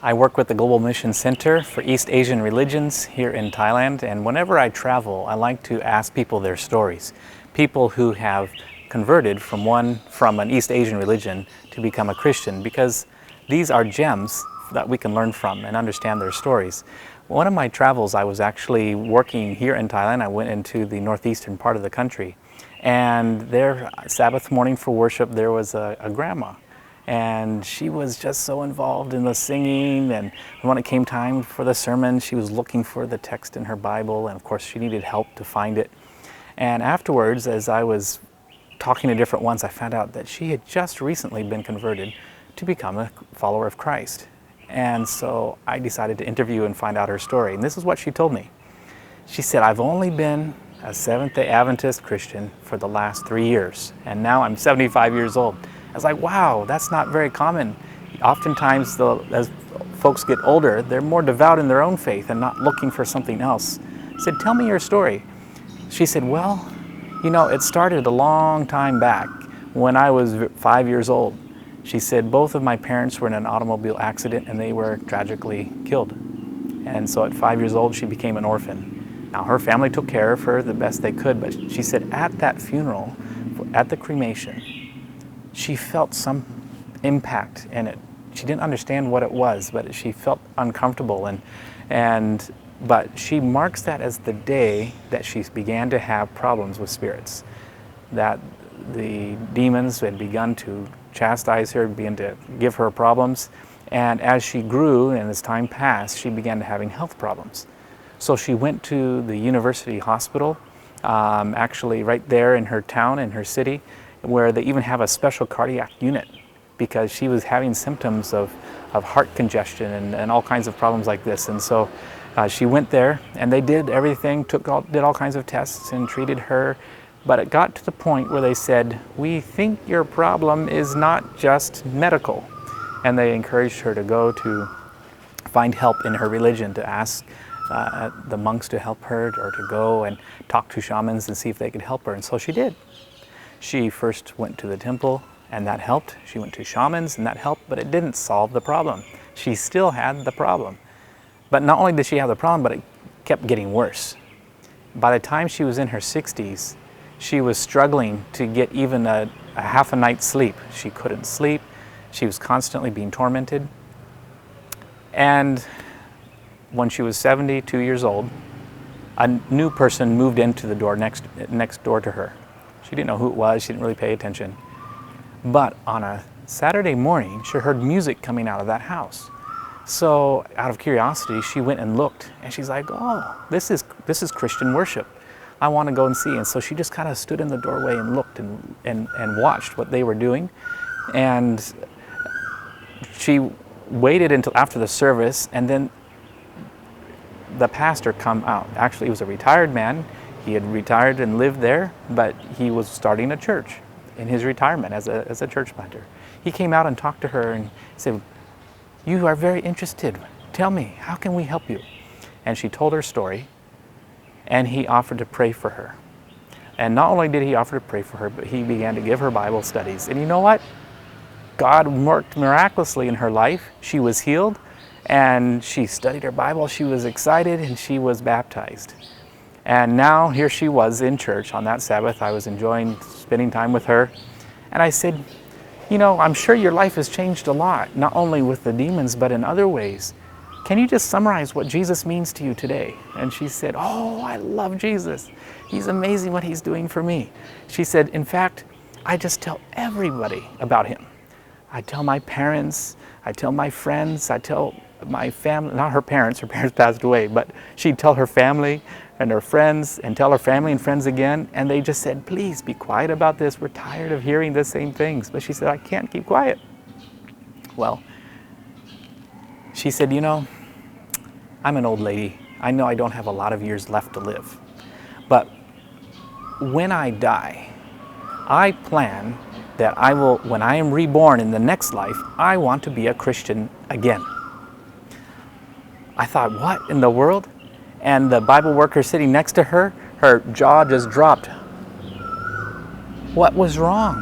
I work with the Global Mission Center for East Asian Religions here in Thailand, and whenever I travel, I like to ask people their stories. People who have converted from an East Asian religion to become a Christian, because these are gems that we can learn from and understand their stories. One of my travels, I was actually working here in Thailand. I went into the northeastern part of the country, and there, Sabbath morning for worship, there was a grandma. And she was just so involved in the singing, and when it came time for the sermon, she was looking for the text in her Bible, and of course she needed help to find it. And afterwards, as I was talking to different ones, I found out that she had just recently been converted to become a follower of Christ. And so I decided to interview and find out her story. And this is what she told me. She said, "I've only been a Seventh-day Adventist Christian for the last 3 years, and now I'm 75 years old. I was like, wow, that's not very common. Oftentimes, as folks get older, they're more devout in their own faith and not looking for something else. I said, "Tell me your story." She said, "Well, it started a long time back when I was 5 years old." She said both of my parents were in an automobile accident and they were tragically killed. And so at 5 years old, she became an orphan. Now, her family took care of her the best they could, but she said at that funeral, at the cremation, she felt some impact in it. She didn't understand what it was, but she felt uncomfortable, but she marks that as the day that she began to have problems with spirits, that the demons had begun to chastise her, began to give her problems, and as she grew and as time passed, she began having health problems. So she went to the university hospital, actually right there in her town, in her city, where they even have a special cardiac unit, because she was having symptoms of heart congestion and all kinds of problems like this. And so she went there, and they did everything, did all kinds of tests and treated her. But it got to the point where they said, "We think your problem is not just medical." And they encouraged her to go to find help in her religion, to ask the monks to help her, or to go and talk to shamans and see if they could help her. And so she did. She first went to the temple, and that helped. She went to shamans, and that helped, but it didn't solve the problem. She still had the problem. But not only did she have the problem, but it kept getting worse. By the time she was in her 60s, she was struggling to get even a half a night's sleep. She couldn't sleep. She was constantly being tormented. And when she was 72 years old, a new person moved into the door next door to her. She didn't know who it was. She didn't really pay attention. But on a Saturday morning, she heard music coming out of that house. So out of curiosity, she went and looked, and she's like, "Oh, this is Christian worship. I want to go and see." And so she just kind of stood in the doorway and looked and watched what they were doing. And she waited until after the service, and then the pastor come out. Actually, he was a retired man. He had retired and lived there, but he was starting a church in his retirement as a church planter. He came out and talked to her and said, "You are very interested. Tell me, how can we help you?" And she told her story, and he offered to pray for her. And not only did he offer to pray for her, but he began to give her Bible studies. And you know what? God worked miraculously in her life. She was healed, and she studied her Bible. She was excited, and she was baptized. And now here she was in church on that Sabbath. I was enjoying spending time with her. And I said, "I'm sure your life has changed a lot, not only with the demons, but in other ways. Can you just summarize what Jesus means to you today?" And she said, "Oh, I love Jesus. He's amazing what he's doing for me." She said, "In fact, I just tell everybody about him. I tell my parents, I tell my friends, I tell my family," not her parents passed away, but she'd tell her family and her friends, and tell her family and friends again, and they just said, "Please be quiet about this. We're tired of hearing the same things." But she said, "I can't keep quiet." Well, she said, "I'm an old lady. I know I don't have a lot of years left to live. But when I die, I plan that when I am reborn in the next life, I want to be a Christian again." I thought, what in the world? And the Bible worker sitting next to her, her jaw just dropped. What was wrong?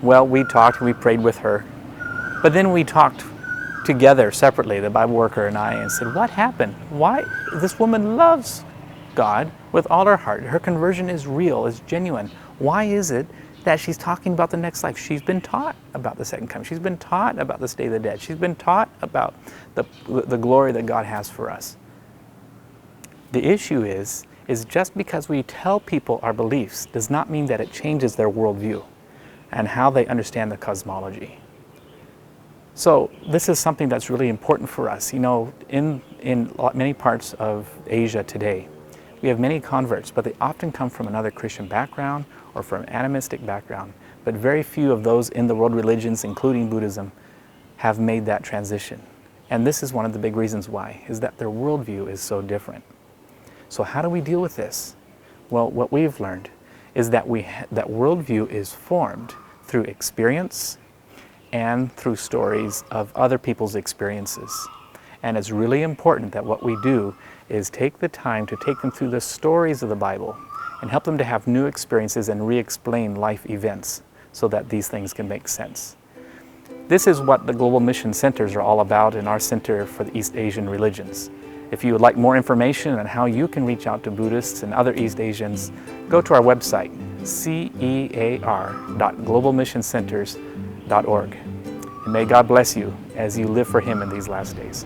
Well, we talked, we prayed with her. But then we talked together separately, the Bible worker and I, and said, what happened? Why? This woman loves God with all her heart. Her conversion is real, is genuine. Why is it that she's talking about the next life? She's been taught about the second coming. She's been taught about the state of the dead. She's been taught about the glory that God has for us. The issue is just because we tell people our beliefs does not mean that it changes their worldview and how they understand the cosmology. So this is something that's really important for us. You know, in many parts of Asia today, we have many converts, but they often come from another Christian background or from an animistic background. But very few of those in the world religions, including Buddhism, have made that transition. And this is one of the big reasons why, is that their worldview is so different. So how do we deal with this? Well, what we've learned is that that worldview is formed through experience and through stories of other people's experiences. And it's really important that what we do is take the time to take them through the stories of the Bible and help them to have new experiences and re-explain life events so that these things can make sense. This is what the Global Mission Centers are all about in our Center for the East Asian Religions. If you would like more information on how you can reach out to Buddhists and other East Asians, go to our website, cear.globalmissioncenters.org. And may God bless you as you live for Him in these last days.